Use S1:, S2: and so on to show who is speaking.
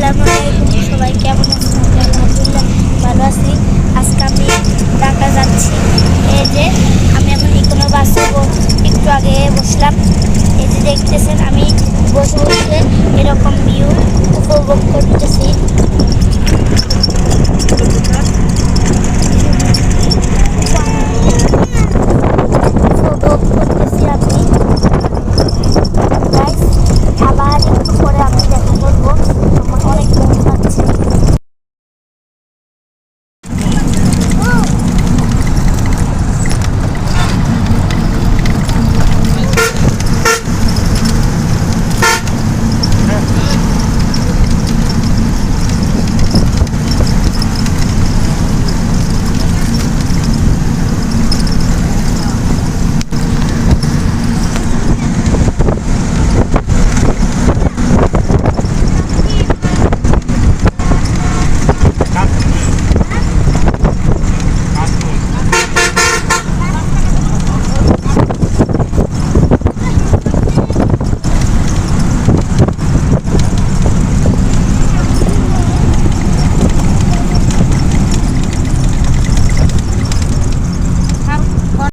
S1: আসসালামু আলাইকুম, সবাই কেমন আছেন? আলহামদুলিল্লাহ ভালো আছি। আজকে আমি ঢাকা যাচ্ছি। এই যে আমি এখন ইকোনো বাসে একটু আগে বসলাম। এই যে দেখতেছেন আমি বসে বসে এরকম